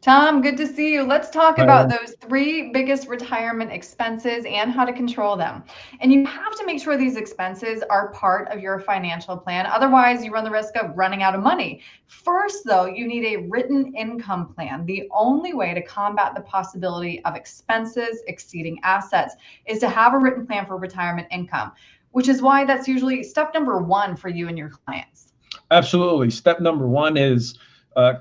Tom, good to see you. Let's talk about Right. those three biggest retirement expenses and how to control them. And you have to make sure these expenses are part of your financial plan. Otherwise, you run the risk of running out of money. First, though, you need a written income plan. The only way to combat the possibility of expenses exceeding assets is to have a written plan for retirement income, which is why that's usually step number one for you and your clients. Absolutely. Step number one is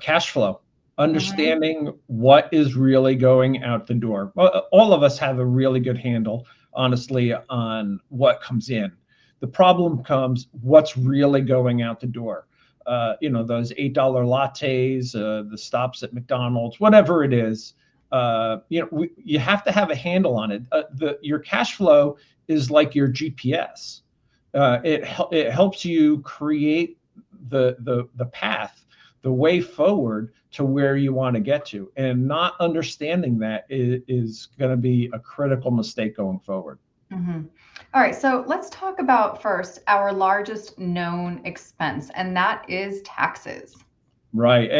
cash flow, Mhm. understanding what is really going out the door. Well, all of us have a really good handle, honestly, on what comes in. The problem comes what's really going out the door. Those $8 lattes, the stops at McDonald's, whatever it is. You have to have a handle on it. Your cash flow is like your GPS. It helps you create the path, the way forward to where you want to get to. And not understanding that is going to be a critical mistake going forward. Mhm. All right, so let's talk about first our largest known expense, and that is taxes. Right.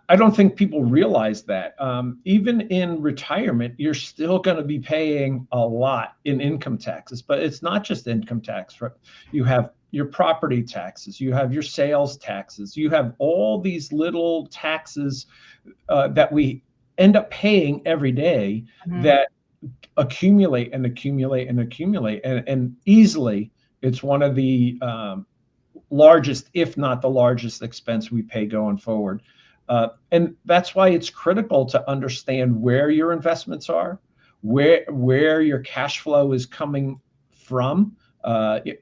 I don't think people realize that. Even in retirement, you're still going to be paying a lot in income taxes, but it's not just income tax. Right? You have your property taxes, you have your sales taxes, you have all these little taxes that we end up paying every day Mhm. that accumulate and accumulate and accumulate. And easily, it's one of the largest, if not the largest expense we pay going forward. And that's why it's critical to understand where your investments are, where your cash flow is coming from.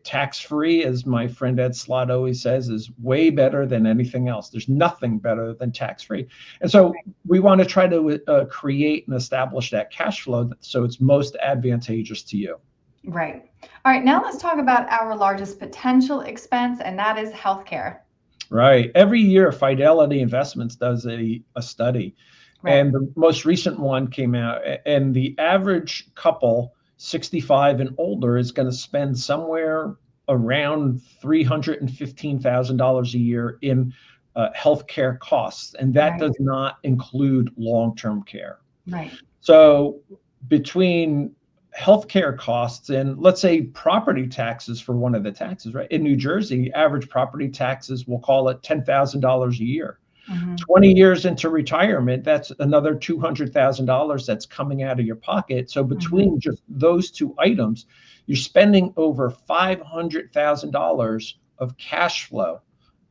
Tax free, as my friend Ed Slott always says, is way better than anything else. There's nothing better than tax free. And so we want to try to create and establish that cash flow so it's most advantageous to you. Right. All right, now let's talk about our largest potential expense, and that is healthcare. Right. Every year, Fidelity Investments does a study, Right. and the most recent one came out, and the average couple, 65 and older, is going to spend somewhere around $315,000 a year in healthcare costs, and that Right. does not include long-term care. Right. So between healthcare costs and, let's say, property taxes for one of the taxes, right? In New Jersey, average property taxes, we'll call it $10,000 a year. Mhm. 20 years into retirement, that's another $200,000 that's coming out of your pocket. So Mhm. between just those two items, you're spending over $500,000 of cash flow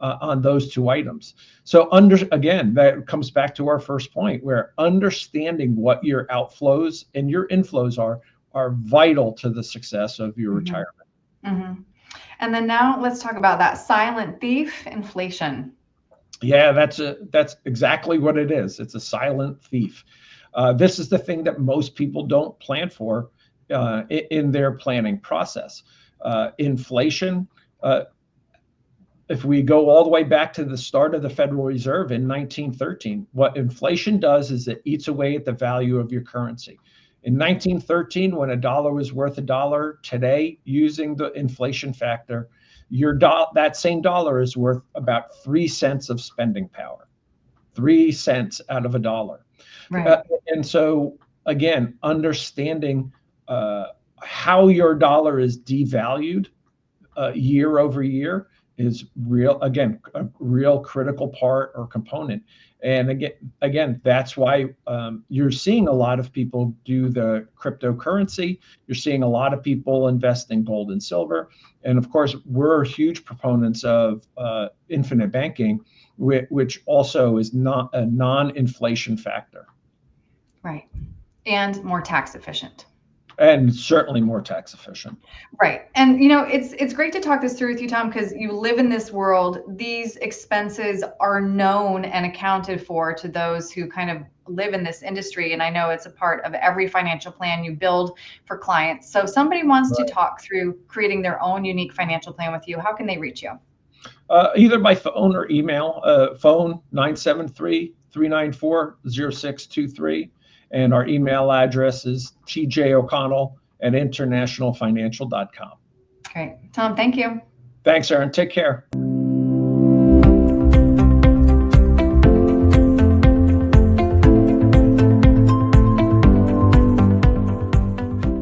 on those two items. So again, that comes back to our first point, where understanding what your outflows and your inflows are vital to the success of your Mhm. retirement. Mhm. And then now let's talk about that silent thief, inflation. Yeah, that's exactly what it is. It's a silent thief. This is the thing that most people don't plan for in their planning process. Inflation. Uh, if we go all the way back to the start of the Federal Reserve in 1913, what inflation does is it eats away at the value of your currency. In 1913, when a dollar was worth a dollar, today, using the inflation factor, that same dollar is worth about 3 cents of spending power. 3 cents out of a dollar. Uh, Right. and so, again, understanding uh, how your dollar is devalued year over year is a real critical part or component. And again, that's why you're seeing a lot of people do the cryptocurrency. You're seeing a lot of people invest in gold and silver, and of course, we're huge proponents of infinite banking, which also is not a non-inflation factor, Right. And more tax efficient. and certainly more tax efficient. Right. And it's great to talk this through with you, Tom, because you live in this world. These expenses are known and accounted for to those who kind of live in this industry. And I know it's a part of every financial plan you build for clients. So if somebody wants to talk through creating their own unique financial plan with you, how can they reach you? Either by phone or email. Phone 973-394-0623. And our email address is tjoconnell@internationalfinancial.com. Great. Tom, thank you. Thanks, Aaron. Take care.